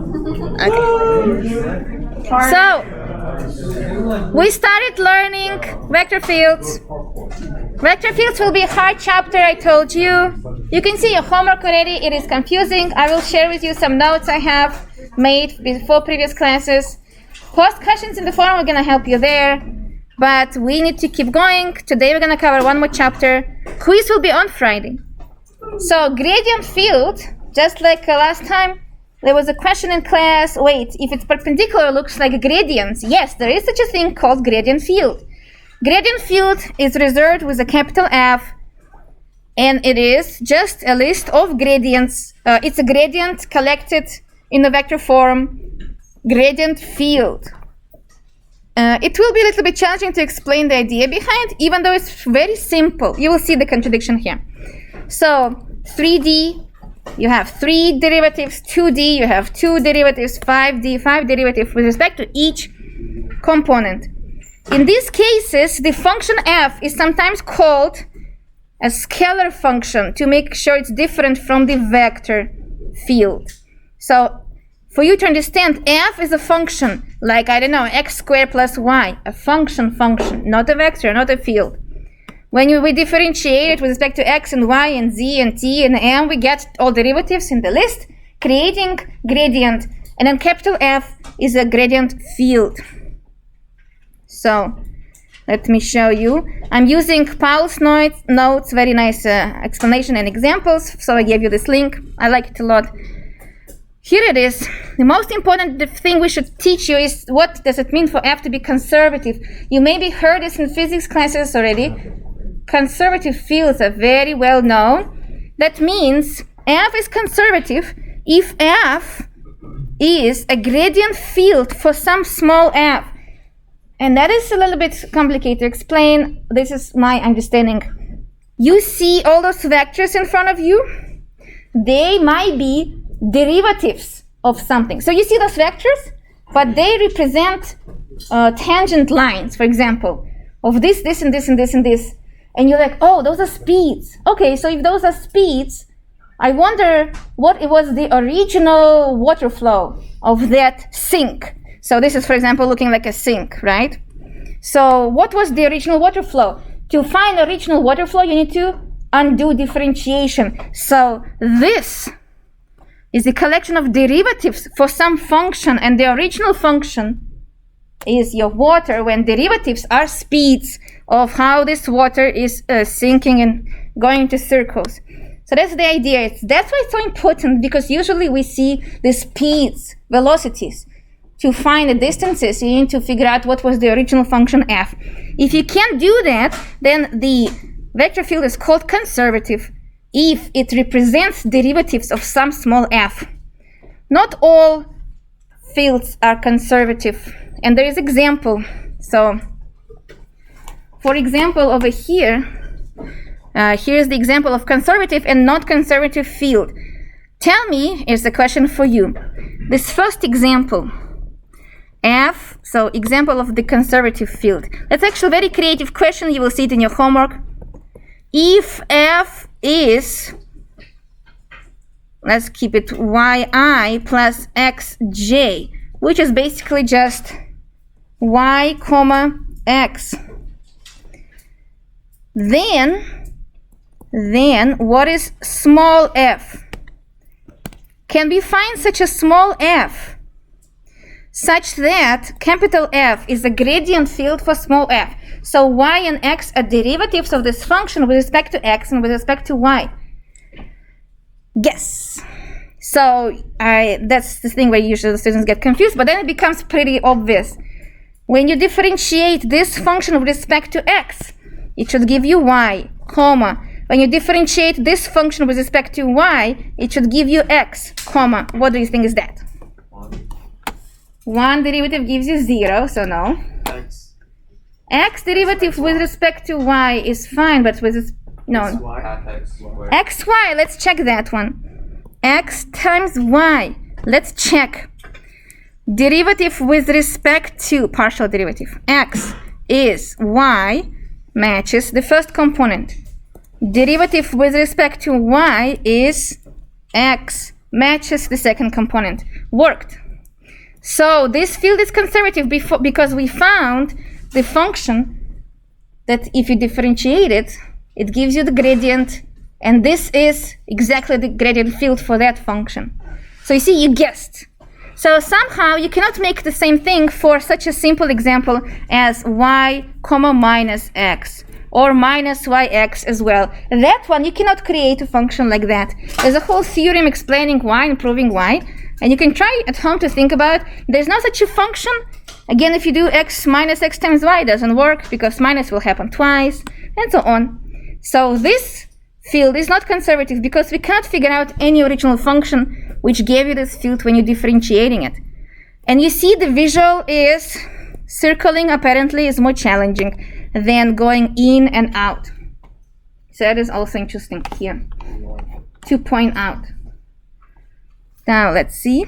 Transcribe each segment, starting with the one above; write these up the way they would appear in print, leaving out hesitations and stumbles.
Okay. So, we started learning vector fields. Vector fields will be a hard chapter, I told you. You can see your homework already. It is confusing. I will share with you some notes I have made before previous classes. Post questions in the forum, we're going to help you there. But we need to keep going. Today we're going to cover one more chapter. Quiz will be on Friday. So gradient field, just like last time, there was a question in class, wait, if it's perpendicular, looks like gradients. Yes, there is such a thing called gradient field. Gradient field is reserved with a capital F, and it is just a list of gradients. It's a gradient collected in the vector form, gradient field. It will be a little bit challenging to explain the idea behind, even though it's very simple. You will see the contradiction here. So 3D, you have 3 derivatives, 2D, you have 2 derivatives, 5D, 5 derivatives with respect to each component. In these cases, the function f is sometimes called a scalar function to make sure it's different from the vector field. So for you to understand, f is a function like, I don't know, x squared plus y, a function, not a vector, not a field. When we differentiate it with respect to x and y and z and t and m, we get all derivatives in the list, creating gradient. And then capital F is a gradient field. So let me show you. I'm using Paul's notes, very nice explanation and examples. So I gave you this link. I like it a lot. Here it is. The most important thing we should teach you is what does it mean for F to be conservative. You maybe heard this in physics classes already. Conservative fields are very well known. That means F is conservative if F is a gradient field for some small f. And that is a little bit complicated to explain. This is my understanding. You see all those vectors in front of you? They might be derivatives of something. So you see those vectors, but they represent tangent lines, for example, of this, this, and this, and this, and this. And you're like, oh, those are speeds. Okay, so if those are speeds, I wonder what it was the original water flow of that sink. So this is, for example, looking like a sink, right? So what was the original water flow? To find original water flow, you need to undo differentiation. So this is a collection of derivatives for some function, and the original function is your water when derivatives are speeds of how this water is sinking and going into circles. So that's the idea. That's why it's so important, because usually we see the speeds, velocities. To find the distances, you need to figure out what was the original function f. If you can't do that, then the vector field is called conservative if it represents derivatives of some small f. Not all fields are conservative, and there is example. So, for example, over here, here's the example of conservative and not conservative field. Tell me, here's a question for you. This first example, f, so example of the conservative field. That's actually a very creative question. You will see it in your homework. If f is, let's keep it yi plus xj, which is basically just y comma x, then what is small f? Can we find such a small f such that capital F is a gradient field for small f? So y and x are derivatives of this function with respect to x and with respect to y. Yes. So that's the thing where usually the students get confused, but then it becomes pretty obvious. When you differentiate this function with respect to x, it should give you y, comma. When you differentiate this function with respect to y, it should give you x, comma. What do you think is that? 1 derivative gives you 0, so no. X derivative with respect to y is fine, but with this, no. xy, let's check that one. X times y, let's check. Derivative with respect to, partial derivative, x is y, matches the first component. Derivative with respect to y is x, matches the second component. worked. So this field is conservative because we found the function that if you differentiate it, it gives you the gradient, and this is exactly the gradient field for that function. So you see, you guessed. So somehow you cannot make the same thing for such a simple example as y comma minus x, or minus yx as well. That one, you cannot create a function like that. There's a whole theorem explaining why and proving why, and you can try at home to think about it. There's no such a function. Again, if you do x minus x times y, it doesn't work because minus will happen twice, and so on. So this field is not conservative because we cannot figure out any original function which gave you this field when you're differentiating it. And you see the visual is circling apparently is more challenging than going in and out. So that is also interesting here to point out. Now let's see.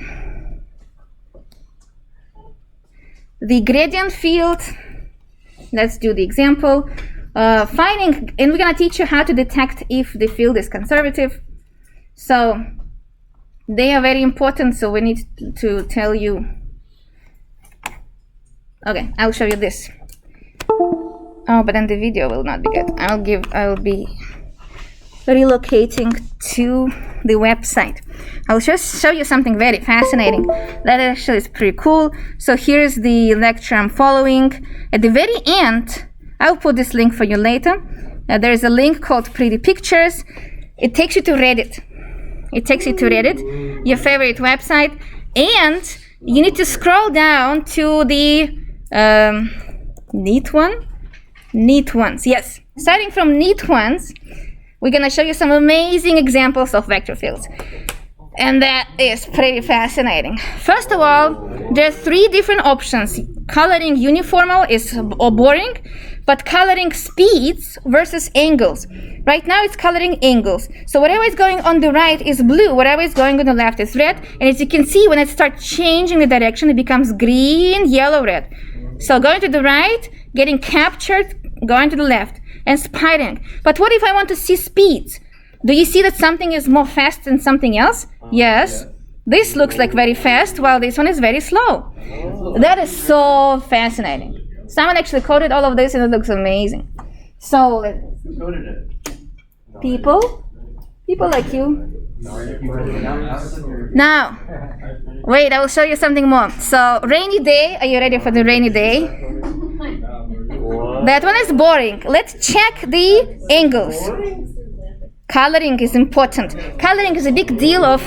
The gradient field, let's do the example. Finding, and we're going to teach you how to detect if the field is conservative. So they are very important, so we need to tell you. Okay, I'll show you this. Oh, but then the video will not be good. I'll be relocating to the website. I'll just show you something very fascinating. That actually is pretty cool. So here's the lecture I'm following. At the very end, I'll put this link for you later. There's a link called Pretty Pictures. It takes you to Reddit. It takes you to Reddit, your favorite website. And you need to scroll down to the neat ones. Yes, starting from neat ones, we're going to show you some amazing examples of vector fields. And that is pretty fascinating. First of all, there are three different options. Coloring uniformal is boring, but coloring speeds versus angles. Right now it's coloring angles. So whatever is going on the right is blue, whatever is going on the left is red. And as you can see, when it starts changing the direction, it becomes green, yellow, red. So going to the right, getting captured, going to the left, and spiraling. But what if I want to see speeds? Do you see that something is more fast than something else? Yes. This looks like very fast, while this one is very slow. That is so fascinating. Someone actually coded all of this, and it looks amazing. So, people like you. Now, wait, I will show you something more. So, rainy day. Are you ready for the rainy day? That one is boring. Let's check the angles. Coloring is important. Coloring is a big deal of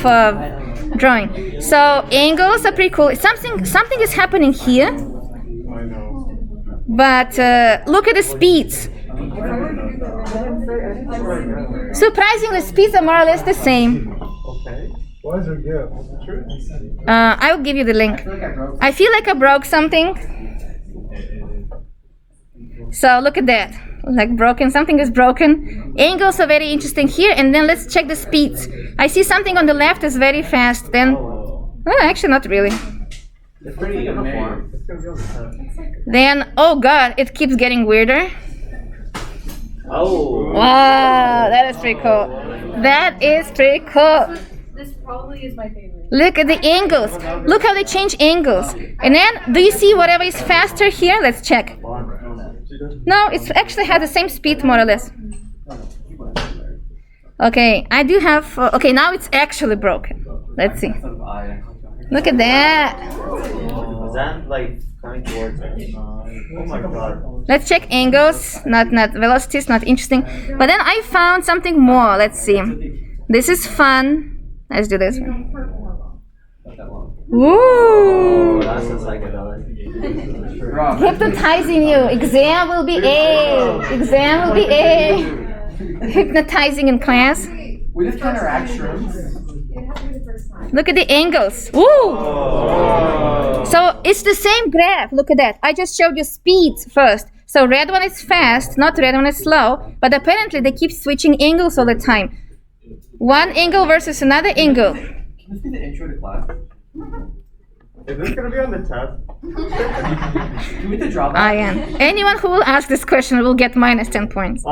drawing. So angles are pretty cool. Something is happening here. But look at the speeds. Surprisingly, speeds are more or less the same. I will give you the link. I feel like I broke something. So look at that. Like broken, something is broken. Angles are very interesting here, and then let's check the speeds. I see something on the left is very fast, then, well, actually not really. It's pretty uniform. Then, oh god, it keeps getting weirder. Oh. Wow, that is pretty cool. That is pretty cool. This probably is my favorite. Look at the angles. Look how they change angles. And then, do you see whatever is faster here? Let's check. No, it actually has the same speed, more or less. Okay, I do have... okay, now it's actually broken. Let's see. Look at that. Is that like coming towards me? Oh my god. Let's check angles, not velocities, not interesting. But then I found something more. Let's see. This is fun. Let's do this one. Woo! That's a psychedelic. Hypnotizing you. Exam will be A. Exam will be A. Hypnotizing in class. We just counteract shrooms. Look at the angles. Woo! Oh. So it's the same graph. Look at that. I just showed you speeds first. So red one is fast, not red one is slow. But apparently they keep switching angles all the time. One angle versus another angle. Can this be the intro to class? Is this gonna be on the test? Do we have to drop I am. Anyone who will ask this question will get minus 10 points. Oh.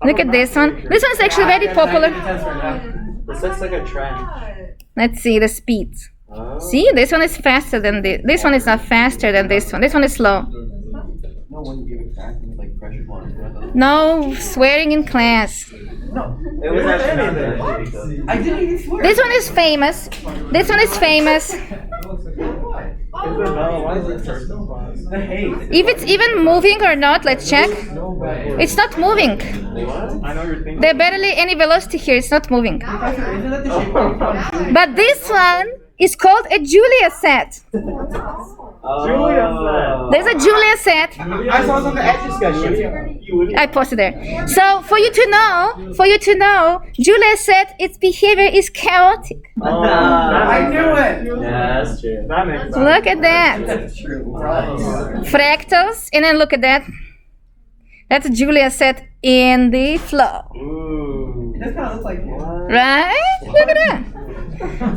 Look at this one. This one is actually very popular. This looks like a trend. Let's see the speeds. See, this one is faster than this. This one is not faster than this one. This one is slow. No, when you give it back, it's like pressure one. No swearing in class. No. It was actually not that. I didn't even swear. This one is famous. This one is famous. Why is it The hate. If it's even moving or not, let's check. It's not moving. I know you're thinking. There's barely any velocity here. It's not moving. Isn't that the shape of the But this one is called a Julia set. There's a Julia set. I saw it on the edge discussion. I posted there. So for you to know, Julia said its behavior is chaotic. I knew it. Yeah, that's true. That makes sense. Look at that. That's true. Fractals, and then look at that. That's Julia set in the flow. Ooh. It does kind of look like Right? Look at that.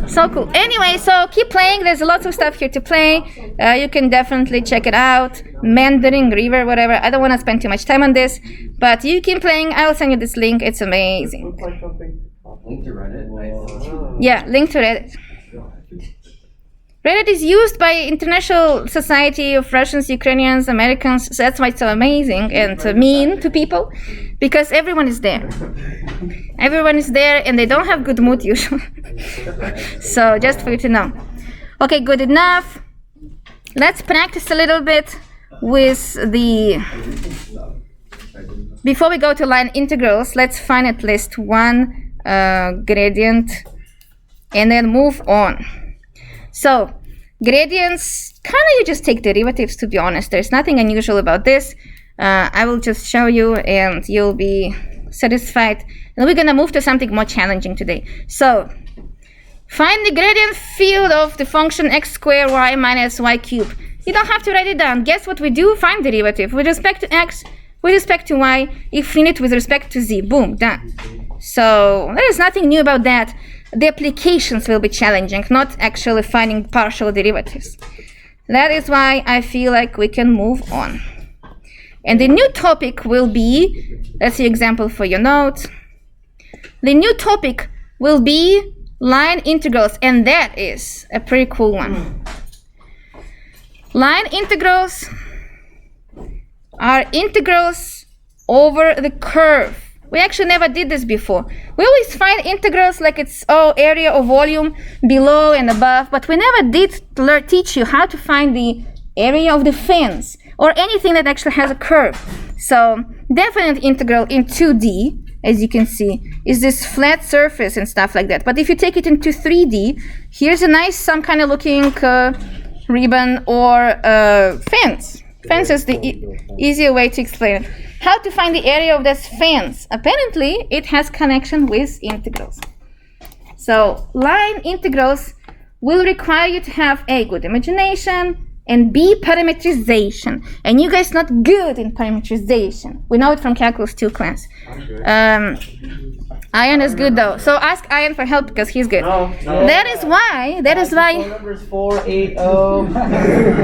So cool. Anyway, so keep playing. There's lots of stuff here to play. You can definitely check it out. Mandarin River, whatever. I don't want to spend too much time on this, but you keep playing. I'll send you this link. It's amazing. Link to Reddit. Nice. Yeah, link to Reddit. Reddit is used by International Society of Russians, Ukrainians, Americans. So that's why it's so amazing and mean to people, because everyone is there. Everyone is there, and they don't have good mood usually. So just for you to know. Okay, good enough. Let's practice a little bit with the. Before we go to line integrals, let's find at least one gradient, and then move on. So, gradients, kind of you just take derivatives, to be honest. There's nothing unusual about this. I will just show you and you'll be satisfied. And we're going to move to something more challenging today. So, find the gradient field of the function x squared y minus y cubed. You don't have to write it down. Guess what we do? Find derivative with respect to x, with respect to y, infinite with respect to z. Boom, done. So, there is nothing new about that. The applications will be challenging, not actually finding partial derivatives. That is why I feel like we can move on. And the new topic will be, let's see example for your notes. The new topic will be line integrals, and that is a pretty cool one. Line integrals are integrals over the curve. We actually never did this before. We always find integrals like it's area or volume below and above, but we never did teach you how to find the area of the fence or anything that actually has a curve. So definite integral in 2D, as you can see, is this flat surface and stuff like that. But if you take it into 3D, here's a nice some kind of looking ribbon or fence. Fence is the easier way to explain it. How to find the area of this fence? Apparently, it has connection with integrals. So, line integrals will require you to have A, good imagination, and B, parametrization. And you guys not good in parametrization. We know it from Calculus 2 class. Ian is good though. So ask Ian for help because he's good. No. That is why Phone number is 480.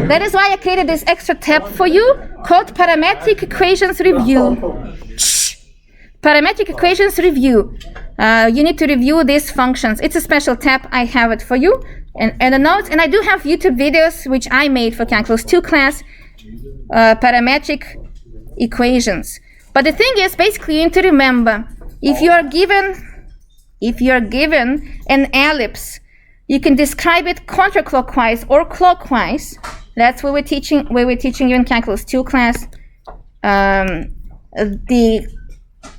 that is why I created this extra tab for you called Parametric Equations Review. Parametric Equations Review. You need to review these functions. It's a special tab. I have it for you. And the notes. And I do have YouTube videos which I made for Calculus 2 class. Parametric equations. But the thing is, basically, you need to remember, if you are given an ellipse, you can describe it counterclockwise or clockwise. That's what we're teaching you in Calculus 2 class. The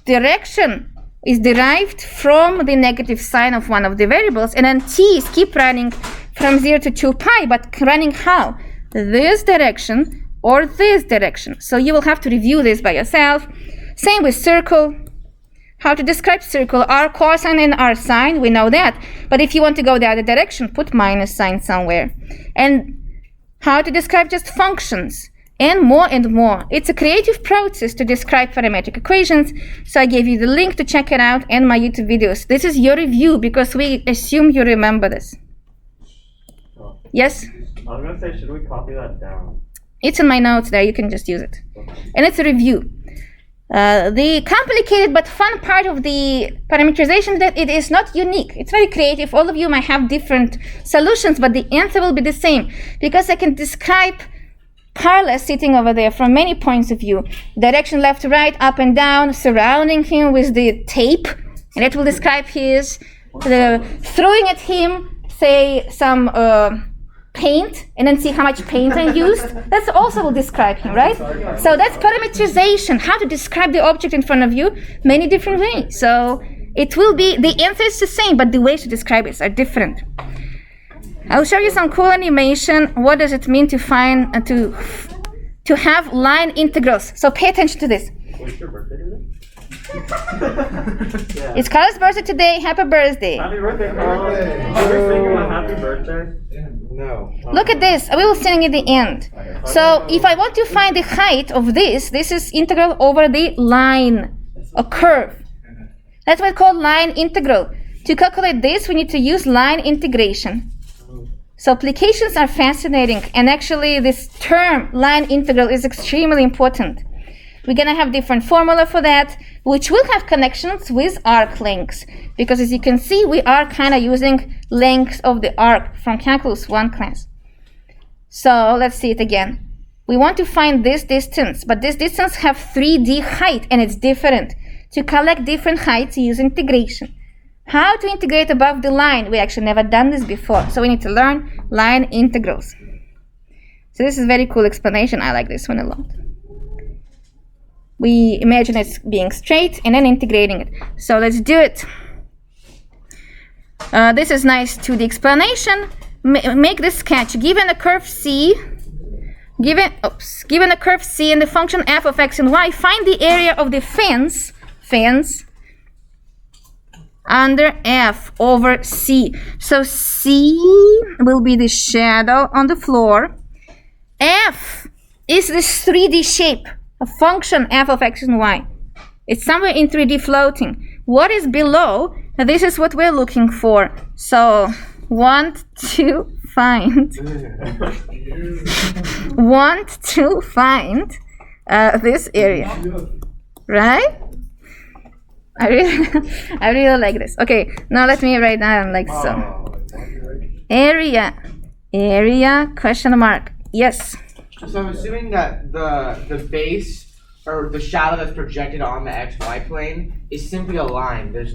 direction is derived from the negative sign of one of the variables, and then t's keep running from 0 to 2 pi, but running how? This direction or this direction. So you will have to review this by yourself. Same with circle. How to describe circle, r cosine and r sine, we know that. But if you want to go the other direction, put minus sign somewhere. And how to describe just functions, and more and more. It's a creative process to describe parametric equations, so I gave you the link to check it out and my YouTube videos. This is your review because we assume you remember this. Yes? I was going to say, should we copy that down? It's in my notes there, you can just use it. And it's a review. The complicated but fun part of the parameterization that it is not unique. It's very creative. All of you might have different solutions, but the answer will be the same because I can describe Carlos sitting over there from many points of view. Direction left to right, up and down, surrounding him with the tape, and it will describe his, throwing at him, say, some paint, and then see how much paint I used. That's also will describe him, right? So that's parameterization, how to describe the object in front of you, many different ways. So it will be, the answer is the same, but the ways to describe it are different. I'll show you some cool animation. What does it mean to find, to have line integrals? So pay attention to this. What's your birthday today? It's Carlos' birthday today. Happy birthday. Happy birthday, Carlos. Are you singing a happy birthday? No. Look at this. We will sing at the end. So if I want to find the height of this is integral over the line, a curve. That's what's called line integral. To calculate this, we need to use line integration. So applications are fascinating, and actually this term, line integral, is extremely important. We're going to have different formula for that, which will have connections with arc lengths, because as you can see, we are kind of using length of the arc from Calculus 1 class. So let's see it again. We want to find this distance, but this distance have 3D height, and it's different. To collect different heights, you use integration. How to integrate above the line? We actually never done this before, so we need to learn line integrals. So this is a very cool explanation. I like this one a lot. We imagine it being straight and then integrating it. So let's do it. This is nice to the explanation. Make this sketch. Given a curve C, given a curve C and the function f of x and y, find the area of the fence under f over c. So c will be the shadow on the floor. F is this 3D shape, a function f of x and y. It's somewhere in 3D floating. What is below? This is what we're looking for. So want to find this area, right? I really like this. Okay, now let me write down like so. Area, question mark. Yes. So I'm assuming that the base or the shadow that's projected on the XY plane is simply a line. There's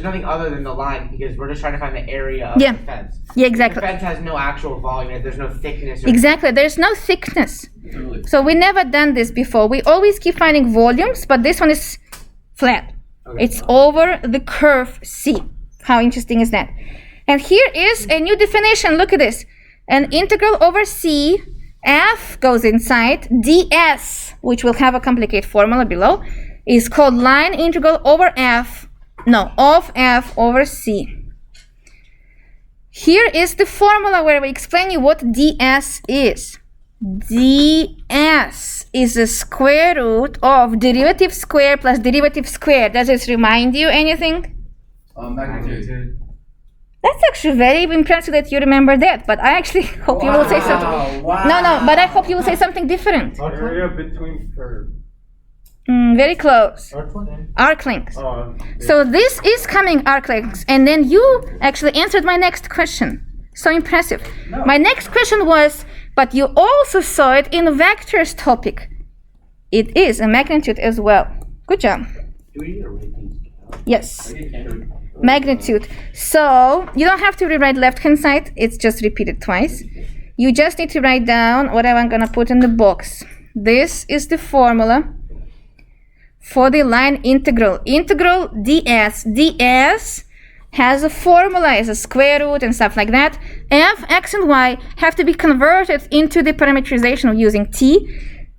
nothing other than the line because we're just trying to find the area of the fence. Yeah, exactly. The fence has no actual volume. There's no thickness. Exactly. There's no thickness. So we never done this before. We always keep finding volumes, but this one is flat. Okay. It's over the curve C. How interesting is that? And here is a new definition. Look at this. An integral over C, f goes inside, ds, which will have a complicated formula below, is called line integral over of f over c. Here is the formula where we explain you what ds is. ds is the square root of derivative square plus derivative square. Does this remind you anything? Magnitude. That's actually very impressive that you remember that, but I actually hope you will say something. Wow. No, but I hope you will say something different. Area between curves. Very close. Arc length. So this is coming arc length, and then you actually answered my next question. So impressive. No. My next question was, but you also saw it in vectors topic. It is a magnitude as well. Good job. Yes. Magnitude. So you don't have to rewrite left-hand side. It's just repeated twice. You just need to write down what I'm going to put in the box. This is the formula for the line integral. Integral ds. ds has a formula as a square root and stuff like that. F, x, and y have to be converted into the parameterization using t.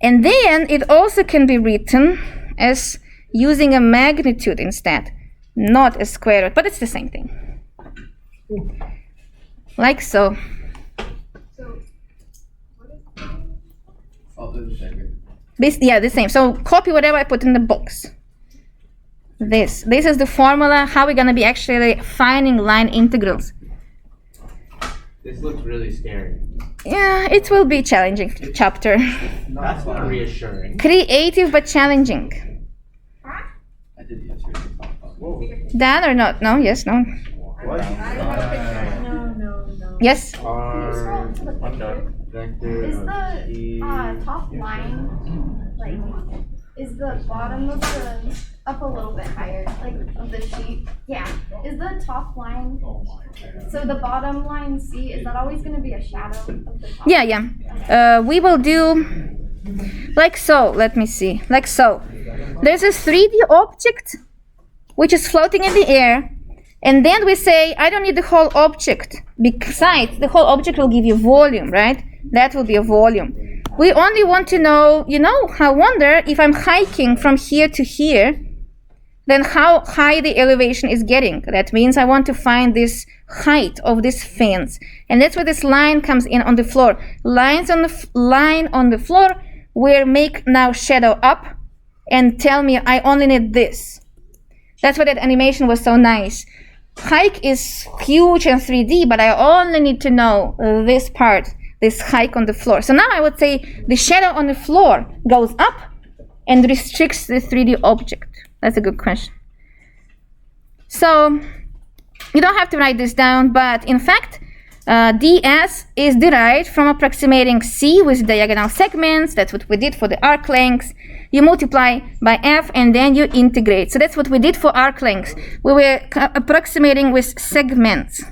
And then it also can be written as using a magnitude instead, not a square root, but it's the same thing. Like so. Yeah, the same. So copy whatever I put in the box. This is the formula, how we're going to be actually finding line integrals. This looks really scary. Yeah, it will be challenging chapter. That's not reassuring. Creative but challenging. I did it yesterday. Done or not? No, yes, no. What? No. Yes. R I'm done. vector Is of the E. top line, like, is the bottom of the, up a little bit higher, like, of the sheet? Yeah. Is the top line, so the bottom line C, is that always going to be a shadow of the top? Yeah. We will do like so. Let me see. Like so. There's a 3D object which is floating in the air. And then we say, I don't need the whole object. Besides, the whole object will give you volume, right? That will be a volume. We only want to know, I wonder if I'm hiking from here to here, then how high the elevation is getting. That means I want to find this height of this fence. And that's where this line comes in on the floor. Line on the floor will make now shadow up and tell me I only need this. That's why that animation was so nice. Hike is huge and 3D, but I only need to know this part, this hike on the floor. So now I would say the shadow on the floor goes up and restricts the 3D object. That's a good question. So you don't have to write this down, but in fact, ds is derived from approximating C with diagonal segments. That's what we did for the arc lengths. You multiply by f and then you integrate. So that's what we did for arc lengths. We were approximating with segments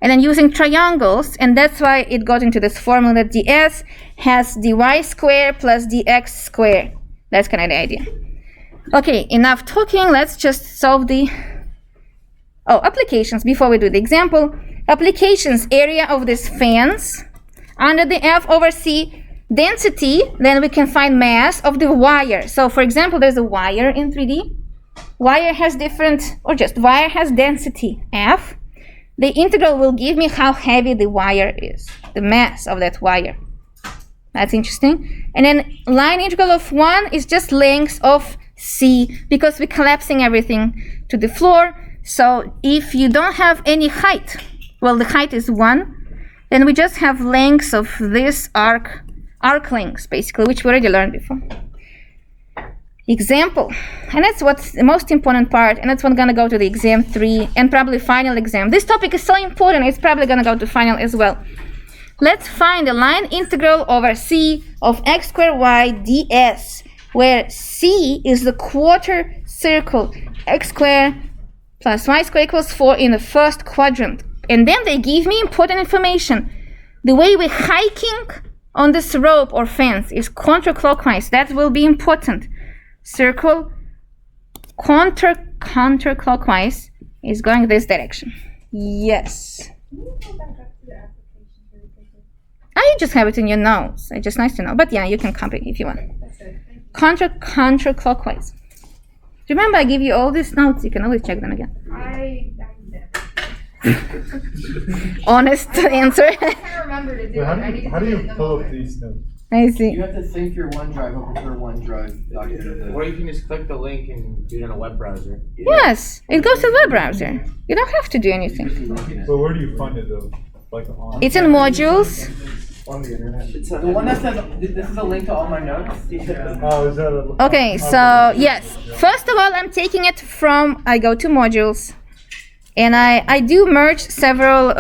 and then using triangles, and that's why it got into this formula that ds has dy squared plus dx squared. That's kind of the idea. Okay, enough talking. Let's just solve the applications before we do the example. Applications, area of this fence under the f over c. Density, then we can find mass of the wire. So for example, there's a wire in 3D. Wire has wire has density F. The integral will give me how heavy the wire is, the mass of that wire. That's interesting. And then line integral of 1 is just length of C, because we're collapsing everything to the floor. So if you don't have any height, well, the height is 1, then we just have lengths of this arc lengths, basically, which we already learned before. Example, and that's what's the most important part, and that's what's going to go to the exam 3 and probably final exam. This topic is so important, it's probably going to go to final as well. Let's find the line integral over C of x squared y ds, where C is the quarter circle, x squared plus y squared equals 4 in the first quadrant. And then they give me important information. The way we're hiking on this rope or fence is counterclockwise. That will be important. Circle counterclockwise is going this direction. Yes. Can you go back up to the application really quickly? I just have it in your notes. It's just nice to know. But yeah, you can copy if you want. That's it. Counterclockwise. Remember, I give you all these notes. You can always check them again. Honest answer. I can't remember to do it. I need to How do do it you in the pull up moment. these notes? I see. You have to sync your OneDrive over to your OneDrive document. Or you can just click the link and do it in a web browser. Yes, it goes to the web browser. You don't have to do anything. But where do you find it though? Like on? It's in modules. On the internet. The one that says, this is a link to all my notes. Oh, is that a? Okay, so yes. First of all, I'm taking it from, I go to modules. And I do merge several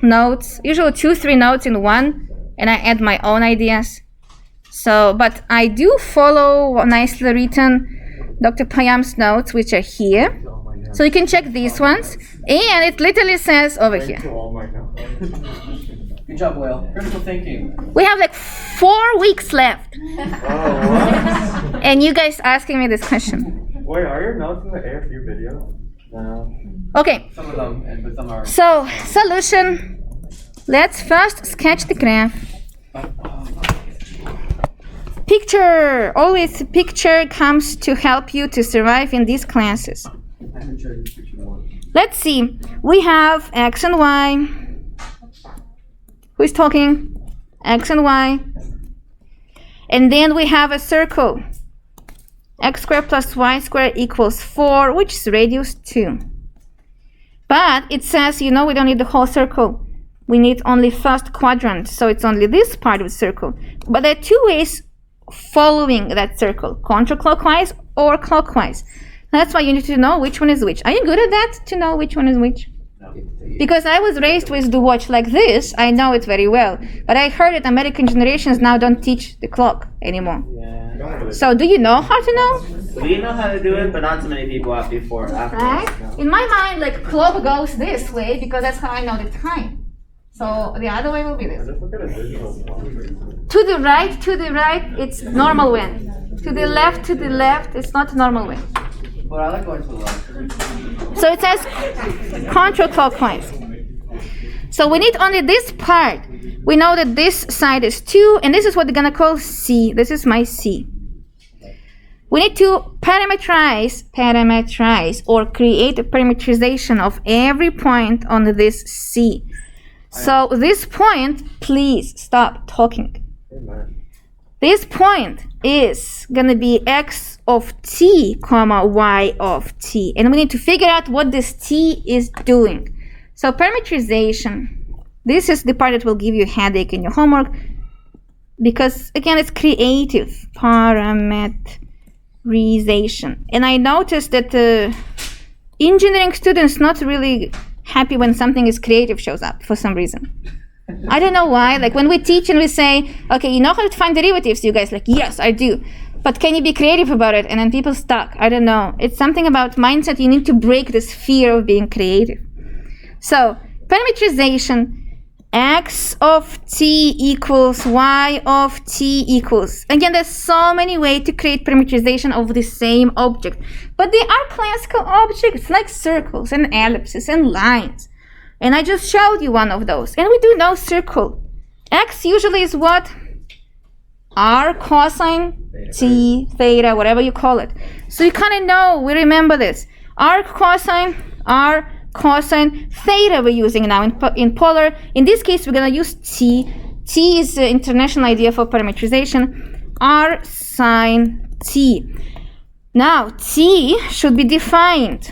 notes, usually 2-3 notes in one. And I add my own ideas. So, but I do follow nicely written Dr. Payam's notes, which are here. So you can check these ones. And it literally says over here. Good job, Whale. Critical thinking. We have like 4 weeks left. And you guys asking me this question. Wait, are your notes in the AFU video? No. Okay, Some of them, but some are. so solution. Let's first sketch the graph. Picture. Always picture comes to help you to survive in these classes. I haven't tried this picture once. Let's see. We have x and y. Who is talking? X and y. And then we have a circle. X squared plus y squared equals 4, which is radius 2. But it says, we don't need the whole circle. We need only first quadrant, so it's only this part of the circle. But there are two ways following that circle, counterclockwise or clockwise. That's why you need to know which one is which. Are you good at that, to know which one is which? Because I was raised with the watch like this, I know it very well. But I heard that American generations now don't teach the clock anymore. Yeah. So do you know how to know? We know how to do it, but not too many people have before, after. Right? No. In my mind, like clock goes this way because that's how I know the time. So the other way will be this. To the right, it's normal way. To the left, it's not normal way. But I like going to the left. So it says counterclockwise. So we need only this part. We know that this side is 2, and this is what we're gonna call C. This is my C. We need to parameterize or create a parameterization of every point on this C. So this point, please stop talking. This point is gonna be x of t, comma y of t, and we need to figure out what this t is doing. So parameterization, this is the part that will give you a headache in your homework, because again it's creative parameterization. And I noticed that engineering students not really happy when something is creative shows up for some reason. I don't know why. Like when we teach and we say, okay, you know how to find derivatives, you guys like, yes, I do. But can you be creative about it? And then people stuck. I don't know. It's something about mindset. You need to break this fear of being creative. So parameterization, x of t equals y of t equals. Again, there's so many ways to create parameterization of the same object. But they are classical objects like circles and ellipses and lines. And I just showed you one of those. And we do know circle. X usually is what? R cosine t, theta, whatever you call it. So you kind of know, we remember this. R cosine theta we're using now in polar. In this case, we're going to use t. T is the international idea for parameterization. R sine t. Now, t should be defined.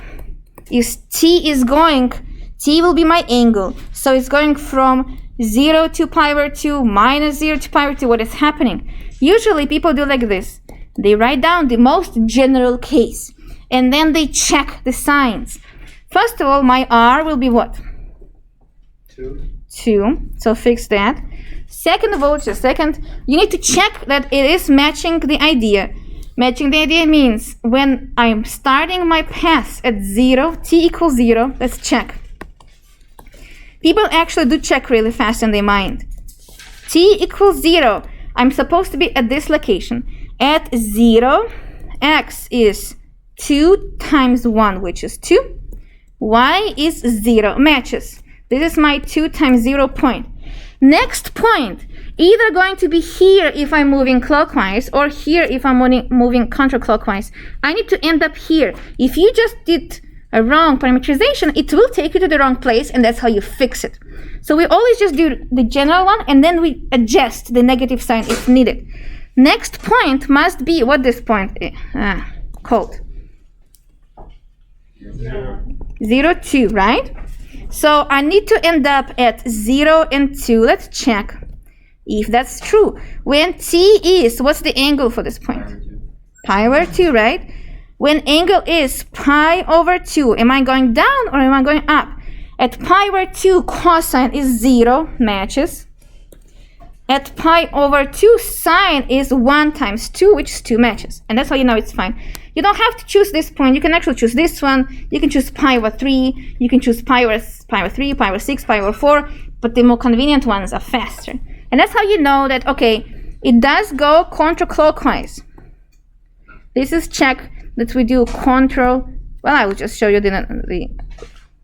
If t is going, t will be my angle. So it's going from 0 to pi over 2 minus 0 to pi over 2. What is happening? Usually people do like this. They write down the most general case. And then they check the signs. First of all, my r will be what? 2. So fix that. Second of all, you need to check that it is matching the idea. Matching the idea means when I'm starting my path at 0, t equals 0, let's check. People actually do check really fast in their mind. T equals 0. I'm supposed to be at this location. At 0, x is 2 times 1, which is 2. Y is 0. Matches. This is my 2 times 0 point. Next point, either going to be here if I'm moving clockwise or here if I'm moving counterclockwise. I need to end up here. If you just did a wrong parameterization, it will take you to the wrong place, and that's how you fix it. So we always just do the general one, and then we adjust the negative sign if needed. Next point must be what this point is called. 0, 2, right? So I need to end up at 0 and 2. Let's check if that's true. When t is, what's the angle for this point? Pi over 2, right? When angle is pi over 2, am I going down or am I going up? At pi over 2, cosine is 0, matches. At pi over 2, sine is 1 times 2, which is 2, matches. And that's how you know it's fine. You don't have to choose this point. You can actually choose this one. You can choose pi over 3. You can choose pi over 3, pi over 6, pi over 4. But the more convenient ones are faster. And that's how you know that, okay, it does go counterclockwise. This is check that we do control. Well, I will just show you the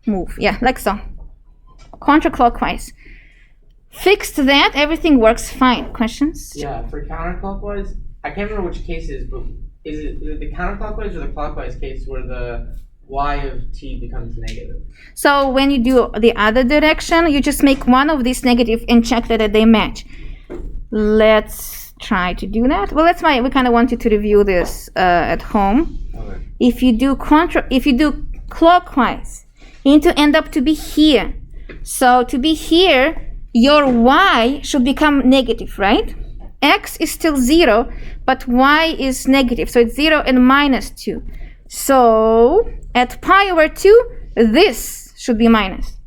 move. Yeah, like so. Counterclockwise. Fixed that, everything works fine. Questions? Yeah, for counterclockwise, I can't remember which case it is, but is it the counterclockwise or the clockwise case where the y of t becomes negative? So when you do the other direction, you just make one of these negative and check that they match. Let's try to do that. Well, that's why we kind of wanted to review this at home. Okay. If you do clockwise, you need to end up to be here. So to be here, your y should become negative, right? X is still 0, but y is negative. So it's 0 and minus 2. So at pi over 2, this should be minus.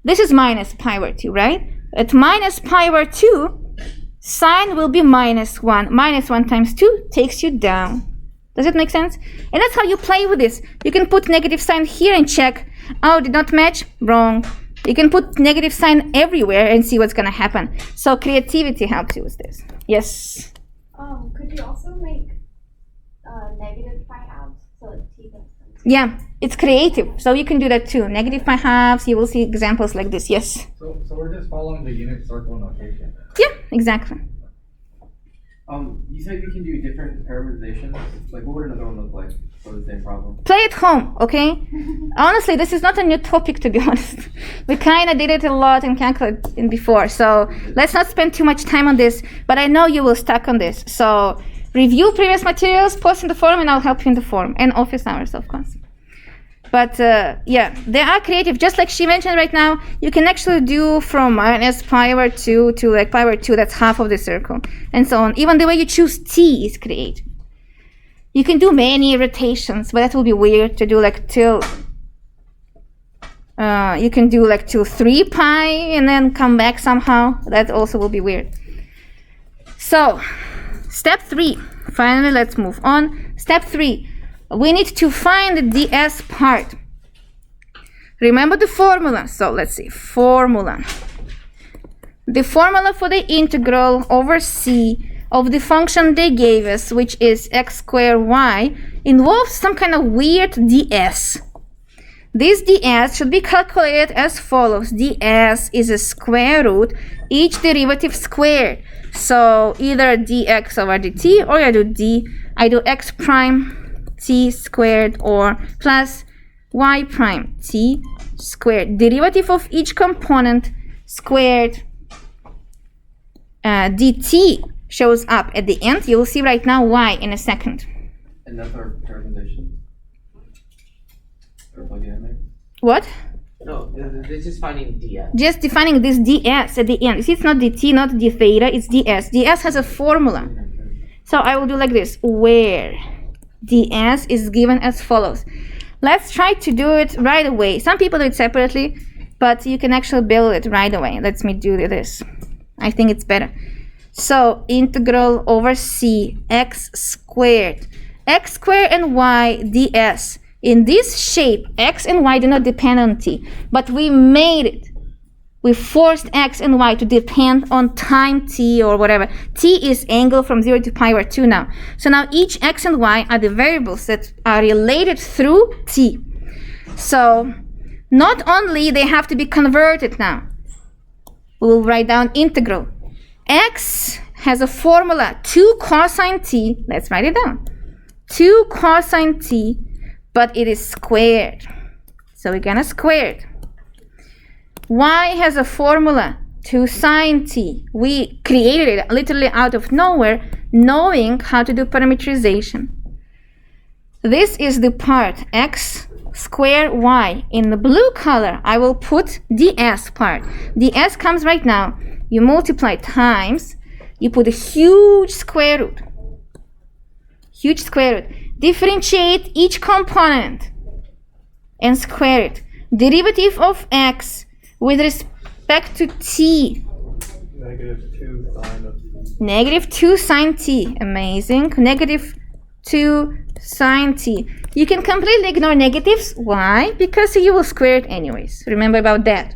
This is minus pi over 2, right? At minus pi over 2, sign will be minus 1. Minus 1 times 2 takes you down. Does it make sense? And that's how you play with this. You can put negative sign here and check. Oh, did not match? Wrong. You can put negative sign everywhere and see what's going to happen. So creativity helps you with this. Yes? Could you also make negative pi halves so it's even? Yeah, it's creative. So you can do that too. Negative pi halves, you will see examples like this. Yes? So we're just following the unit circle notation. Yeah, exactly. You said we can do different parameterizations. Like, what would another one look like for the same problem? Play at home, okay? Honestly, this is not a new topic, to be honest. We kind of did it a lot in calculus before, so let's not spend too much time on this, but I know you will stuck on this. So review previous materials, post in the forum, and I'll help you in the forum, and office hours, of course. But yeah, they are creative. Just like she mentioned right now, you can actually do from minus pi over 2 to like pi over 2, that's half of the circle, and so on. Even the way you choose t is creative. You can do many rotations, but that will be weird to do like till, you can do like till 3 pi and then come back somehow. That also will be weird. So, step 3. Finally, let's move on. Step 3. We need to find the ds part. Remember the formula. So let's see, formula. The formula for the integral over c of the function they gave us, which is x squared y, involves some kind of weird ds. This ds should be calculated as follows. ds is a square root, each derivative squared. So either dx over dt, or I do x prime t squared, or plus y prime t squared. Derivative of each component squared. Dt shows up at the end. You will see right now y in a second. And that's our parameterization. Or plug it in there. What? No, this is finding ds. Just defining this ds at the end. You see, it's not dt, not d theta, it's ds. ds has a formula. So I will do like this, where ds is given as follows. Let's try to do it right away. Some people do it separately, but you can actually build it right away. Let me do this. I think it's better. So integral over c x squared and y ds. In this shape, x and y do not depend on t, but we made it. We forced x and y to depend on time t or whatever. T is angle from 0 to pi over 2 now. So now each x and y are the variables that are related through t. So not only they have to be converted now. We'll write down integral. X has a formula 2 cosine t. Let's write it down. 2 cosine t, but it is squared. So we're gonna square it. Y has a formula 2 sine t. We created it literally out of nowhere, knowing how to do parameterization. This is the part x squared y. In the blue color, I will put ds part. ds comes right now. You multiply times, you put a huge square root. Huge square root. Differentiate each component and square it. Derivative of x with respect to t. -2 sine of t. -2 sine t. Amazing. -2 sine t. You can completely ignore negatives. Why? Because you will square it anyways. Remember about that.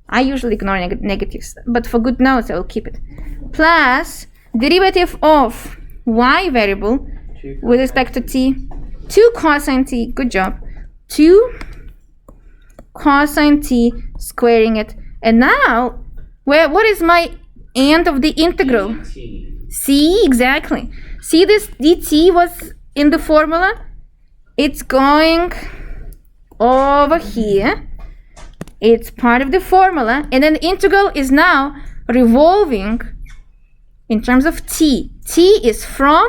I usually ignore negatives, but for good notes, I will keep it. Plus derivative of y variable with respect to t. 2 cosine t. Good job. 2 cosine t, squaring it. And now, what is my end of the integral? dt. See, exactly. See, this dt was in the formula? It's going over here. It's part of the formula. And then the integral is now revolving in terms of t. T is from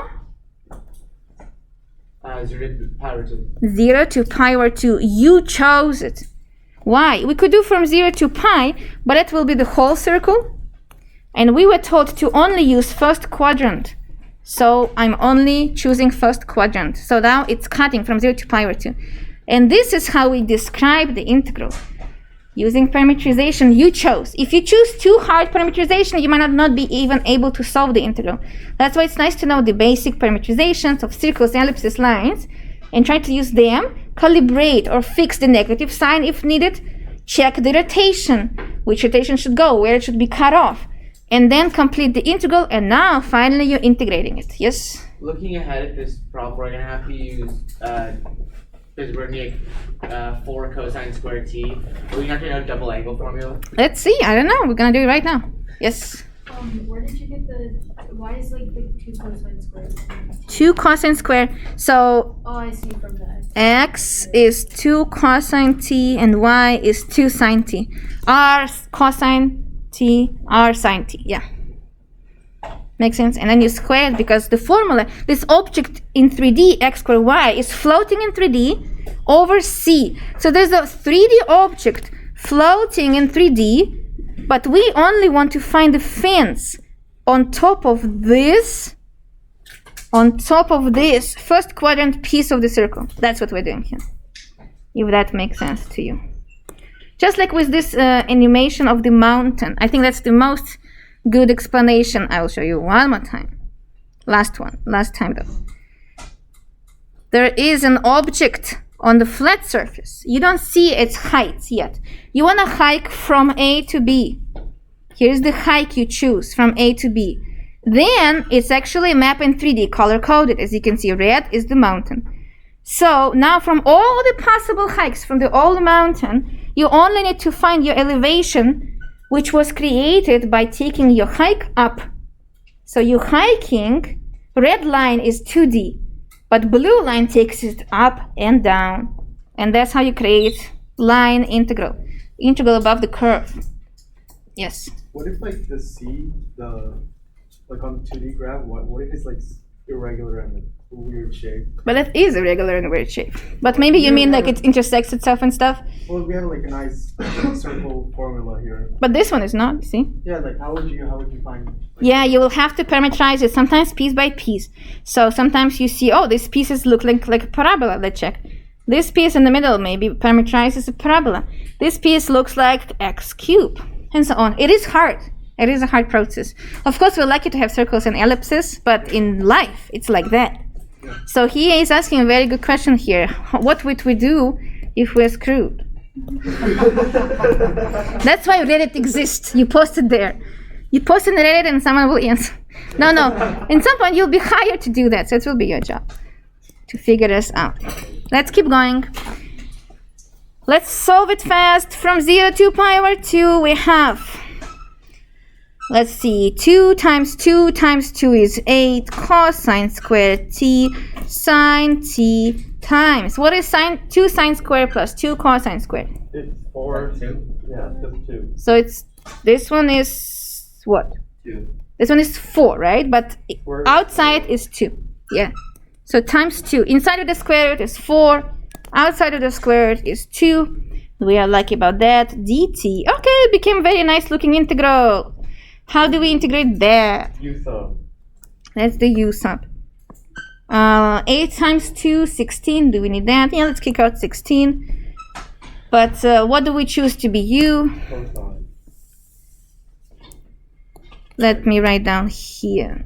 0 to pi over 2. 0 to pi over 2. You chose it. Why? We could do from 0 to pi, but that will be the whole circle. And we were told to only use first quadrant. So I'm only choosing first quadrant. So now it's cutting from 0 to pi over 2. And this is how we describe the integral. Using parameterization you chose. If you choose too hard parameterization, you might not be even able to solve the integral. That's why it's nice to know the basic parameterizations of circles, ellipses, lines, and try to use them, calibrate or fix the negative sign if needed, check the rotation, which rotation should go, where it should be cut off, and then complete the integral, and now finally you're integrating it. Yes? Looking ahead at this problem, we're going to have to use, because we're going to get 4 cosine squared t. Are we not going to know double angle formula? Let's see. I don't know. We're going to do it right now. Yes? Where did you get why is like the 2 cosine squared? 2 cosine squared. So Oh, I see from that. x is 2 cosine t and y is 2 sine t. R cosine t, r sine t. Yeah. Makes sense? And then you square it because the formula, this object in 3D, x squared y, is floating in 3D over c. So there's a 3D object floating in 3D, but we only want to find the fence on top of this first quadrant piece of the circle. That's what we're doing here. If that makes sense to you. Just like with this animation of the mountain. I think that's the most good explanation. I will show you one more time. Last time though. There is an object on the flat surface. You don't see its height yet. You want to hike from A to B. Here's the hike you choose from A to B. Then it's actually a map in 3D, color-coded. As you can see, red is the mountain. So now from all the possible hikes from the old mountain, you only need to find your elevation, which was created by taking your hike up. So you're hiking, red line is 2D, but blue line takes it up and down. And that's how you create line integral. Integral above the curve. Yes? What if like the C, like on 2D graph, what if it's like irregular and like weird shape? But it is irregular and weird shape. But maybe you mean like it intersects itself and stuff? Well, we have like a nice circle formula here. But this one is not, see? Yeah, like how would you find? Yeah, you will have to parameterize it sometimes piece by piece. So sometimes you see, oh, these pieces look like a parabola. Let's check. This piece in the middle maybe parameterized as a parabola. This piece looks like x cubed, and so on. It is hard. It is a hard process. Of course, we're lucky to have circles and ellipses, but in life, it's like that. Yeah. So he is asking a very good question here. What would we do if we're screwed? That's why Reddit exists. You post it there. You post in Reddit and someone will answer. No. In some point, you'll be hired to do that. So it will be your job to figure this out. Let's keep going. Let's solve it fast. From 0 to pi over 2, we have... Let's see, 2 times 2 times 2 is 8 cosine squared t sine t times. What is 2 sine squared plus 2 cosine squared? It's 4, 2. Yeah, just 2. So it's, this one is what? 2. This one is 4, right? But Four. outside is 2. Yeah. So times 2. Inside of the square root is 4. Outside of the square root is 2. We are lucky about that. dt. Okay, it became very nice looking integral. How do we integrate that? U sub. That's the u sub. 8 times 2, 16. Do we need that? Yeah, let's kick out 16. But what do we choose to be u? Cosine. Let me write down here.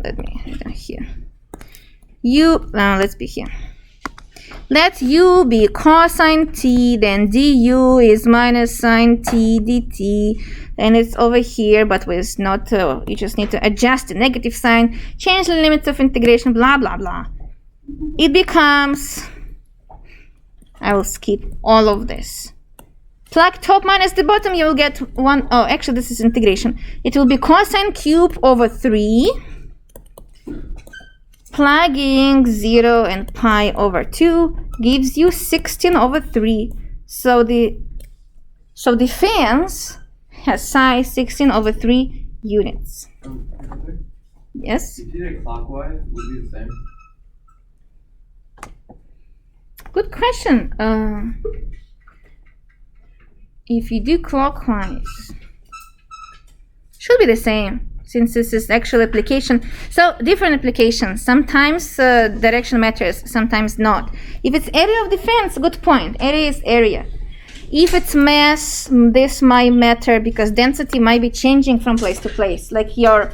U, let's be here. Let u be cosine t, then du is minus sine t dt. And it's over here, but with not, you just need to adjust the negative sign, change the limits of integration, blah, blah, blah. It becomes, I will skip all of this. Plug top minus the bottom, you will get 1, oh, actually this is integration. It will be cosine cube over 3. Plugging 0 and pi over 2 gives you 16 over 3. So the fence has size 16 over 3 units. Yes? If you did it clockwise, would it be the same? Good question. if you do clockwise, should be the same since this is actual application. So different applications. Sometimes direction matters, sometimes not. If it's area of defense, good point. Area is area. If it's mass, this might matter because density might be changing from place to place, like the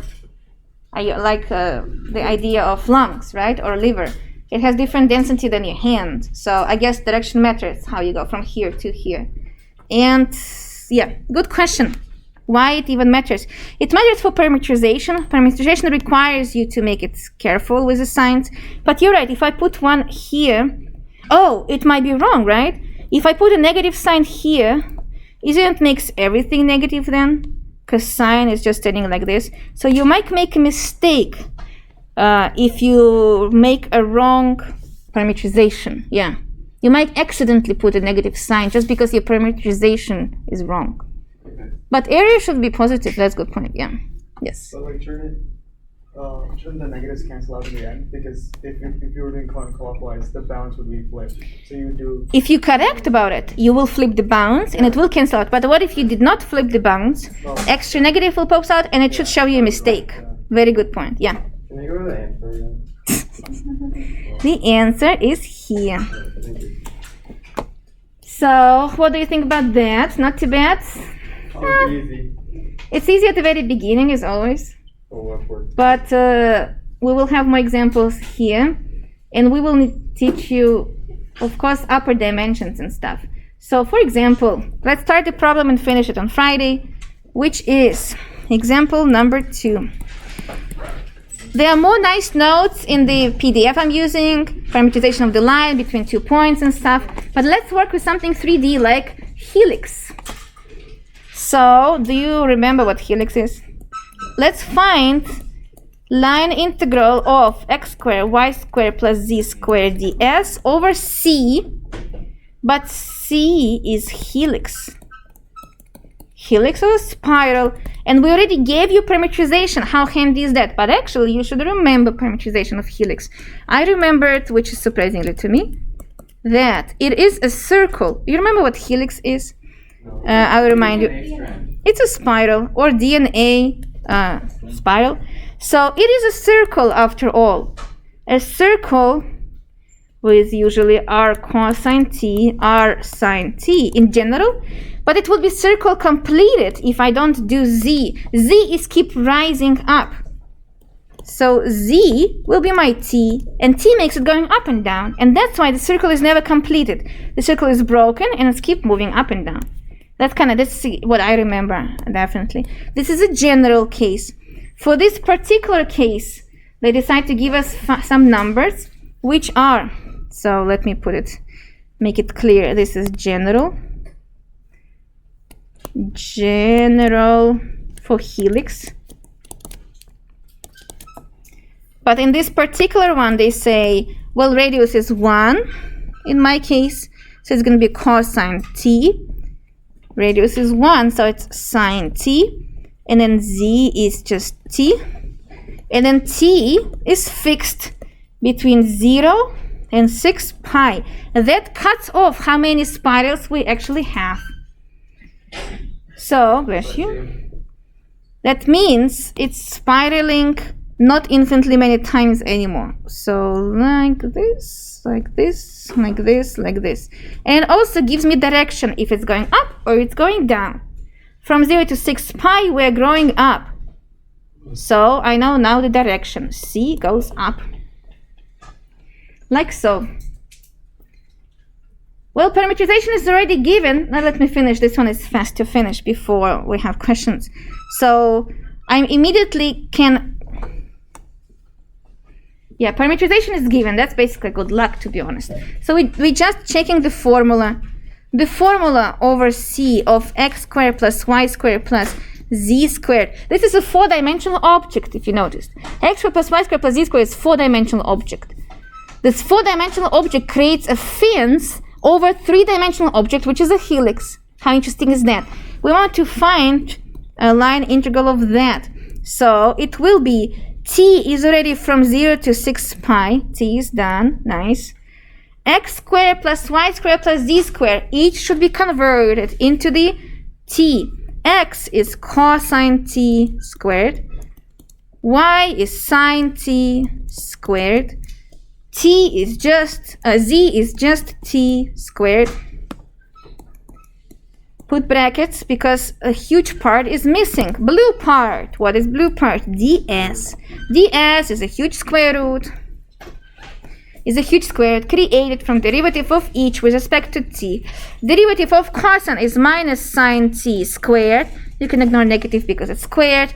idea of lungs, right, or liver. It has different density than your hand. So I guess direction matters, how you go from here to here. And yeah, good question. Why it even matters? It matters for parameterization. Parameterization requires you to make it careful with the signs. But you're right, if I put one here, oh, it might be wrong, right? If I put a negative sign here, isn't it makes everything negative then? Because sign is just standing like this. So you might make a mistake if you make a wrong parameterization. Yeah, you might accidentally put a negative sign just because your parameterization is wrong. But area should be positive. That's a good point. Yeah. Yes. So like shouldn't the negatives cancel out in the end? Because if you were doing counterclockwise, the bounds would be flipped. So you would do. If you're correct about it, you will flip the bounds and it will cancel out. But what if you did not flip the bounds? Extra negative will pop out and it should show you a mistake. Very good point. Yeah. Can you go to the answer again? The answer is here. So what do you think about that? Not too bad. Easy. It's easy at the very beginning, as always. But we will have more examples here, and we will teach you, of course, upper dimensions and stuff. So, for example, let's start the problem and finish it on Friday, which is example number 2. There are more nice notes in the PDF I'm using, parameterization of the line between 2 points and stuff. But let's work with something 3D like helix. So, do you remember what helix is? Let's find line integral of x squared y squared plus z squared ds over c, but c is helix. Helix is a spiral, and we already gave you parameterization. How handy is that? But actually, you should remember parameterization of helix. I remembered, which is surprisingly to me, that it is a circle. You remember what helix is? I'll remind you. It's a spiral or DNA spiral. So it is a circle after all. A circle with usually r cosine t, r sine t in general. But it will be circle completed if I don't do z. Z is keep rising up. So z will be my t, and t makes it going up and down. And that's why the circle is never completed. The circle is broken and it's keep moving up and down. That's what I remember, definitely. This is a general case. For this particular case, they decide to give us some numbers, which are, so let me make it clear. This is general for helix. But in this particular one, they say, well, radius is 1 in my case, so it's going to be cosine t. Radius is 1, so it's sine t. And then z is just t. And then t is fixed between 0 and 6 pi. That cuts off how many spirals we actually have. So, bless you. That means it's spiraling not infinitely many times anymore. So, like this, like this, like this, like this. And it also gives me direction if it's going up or it's going down. From 0 to 6 pi, we're growing up. So, I know now the direction. C goes up. Like so. Well, parameterization is already given. Now let me finish. This one is fast to finish before we have questions. So I immediately can... Yeah, parameterization is given. That's basically good luck, to be honest. So we just checking the formula. The formula over C of x squared plus y squared plus z squared. This is a 4-dimensional object, if you noticed. X squared plus y squared plus z squared is a 4-dimensional object. This 4-dimensional object creates a fence over a 3-dimensional object, which is a helix. How interesting is that? We want to find a line integral of that. So it will be t is already from 0 to 6 pi. T is done. Nice. x squared plus y squared plus z squared. Each should be converted into the t. X is cosine t squared. Y is sine t squared. Z is just t squared. Put brackets because a huge part is missing. Blue part. What is blue part? ds. ds is a huge square root. Is a huge square root created from derivative of each with respect to t. Derivative of cosine is minus sine t squared. You can ignore negative because it's squared.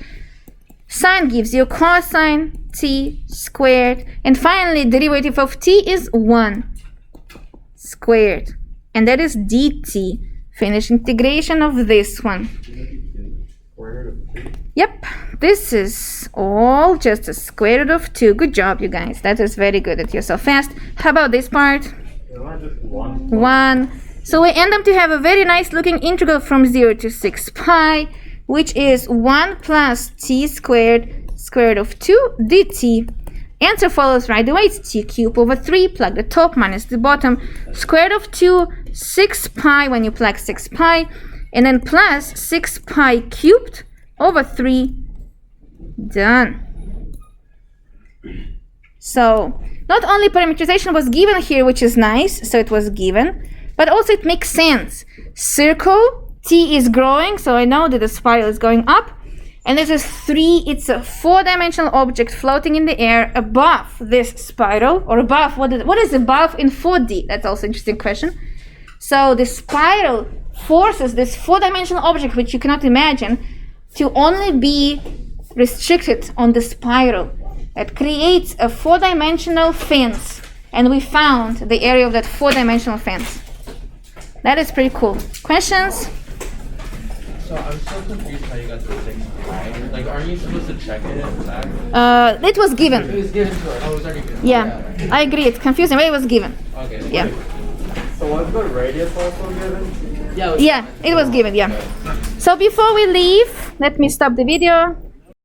Sine gives you cosine t squared. And finally, derivative of t is 1 squared. And that is dt. Finish integration of this one. Yep, this is all just a square root of 2. Good job, you guys. That is very good at yourself fast. How about this part? 1. So we end up to have a very nice looking integral from 0 to 6 pi, which is 1 plus t squared, square root of 2 dt. Answer follows right away. It's t cubed over 3. Plug the top minus the bottom. Square root of 2, 6 pi when you plug 6 pi. And then plus 6 pi cubed over 3. Done. So not only parameterization was given here, which is nice, so it was given, but also it makes sense. Circle, t is growing, so I know that the spiral is going up. And this is 3, it's a 4-dimensional object floating in the air above this spiral, or above, what is above in 4D? That's also an interesting question. So the spiral forces this 4-dimensional object, which you cannot imagine, to only be restricted on the spiral. It creates a 4-dimensional fence, and we found the area of that 4-dimensional fence. That is pretty cool. Questions? So I'm so confused how you got the 6 pi. Like, aren't you supposed to check it back? It was given. It was given to us. Oh, it was already given. Yeah, I agree. It's confusing, but it was given. Okay. Yeah. So was the radius also given? Yeah. Yeah, it was given. Yeah. So before we leave, let me stop the video.